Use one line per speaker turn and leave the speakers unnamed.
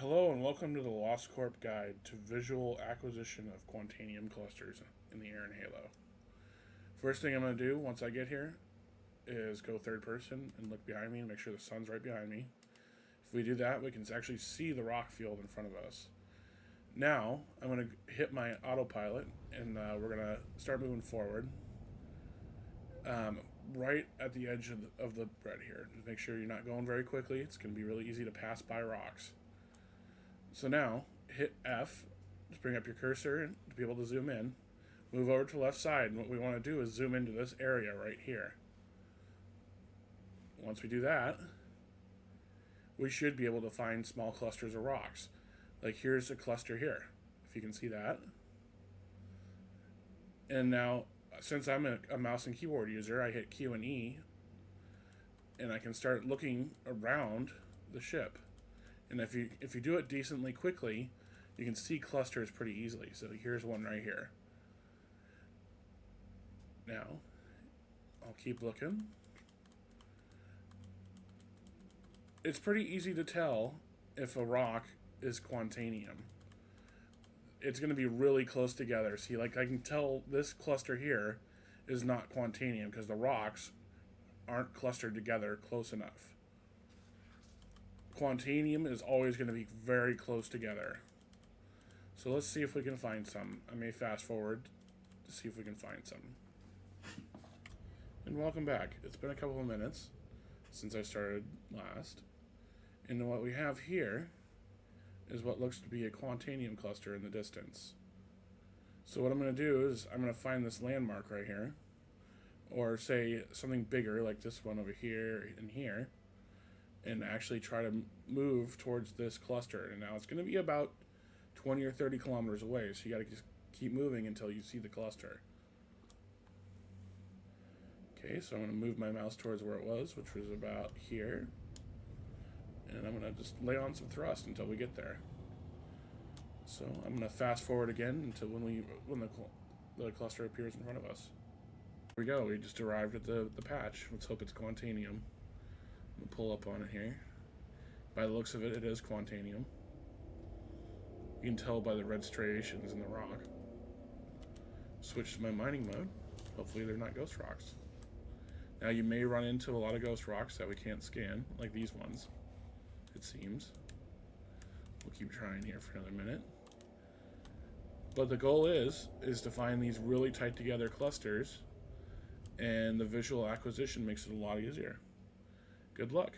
Hello and welcome to the Lost Corp Guide to Visual Acquisition of Quantanium Clusters in the Air and Halo. First thing I'm going to do once I get here is go third person and look behind me and make sure the sun's right behind me. If we do that, we can actually see the rock field in front of us. Now, I'm going to hit my autopilot and we're going to start moving forward. Right at the edge of the bread here. Just make sure you're not going very quickly. It's going to be really easy to pass by rocks. So now, hit F, just bring up your cursor to be able to zoom in. Move over to the left side, and what we want to do is zoom into this area right here. Once we do that, we should be able to find small clusters of rocks. Like here's a cluster here, if you can see that. And now, since I'm a mouse and keyboard user, I hit Q and E, and I can start looking around the ship. And if you do it decently quickly, you can see clusters pretty easily. So here's one right here. Now, I'll keep looking. It's pretty easy to tell if a rock is Quantanium. It's going to be really close together. See, like I can tell this cluster here is not Quantanium because the rocks aren't clustered together close enough. Quantanium is always going to be very close together. So let's see if we can find some. I may fast forward to see if we can find some. And welcome back. It's been a couple of minutes since I started last. And what we have here is what looks to be a Quantanium cluster in the distance. So what I'm going to do is I'm going to find this landmark right here, or say something bigger like this one over here and here, and actually try to move towards this cluster. And now it's going to be about 20 or 30 kilometers away, so you got to just keep moving until you see the cluster. Okay, so I'm going to move my mouse towards where it was, which was about here. And I'm going to just lay on some thrust until we get there. So I'm going to fast forward again until when the cluster appears in front of us. Here we go, we just arrived at the patch. Let's hope it's Quantanium. I'm going to pull up on it here. By the looks of it, it is Quantanium. You can tell by the red striations in the rock. Switch to my mining mode. Hopefully they're not ghost rocks. Now you may run into a lot of ghost rocks that we can't scan, like these ones, it seems. We'll keep trying here for another minute. But the goal is to find these really tight together clusters, and the visual acquisition makes it a lot easier. Good luck.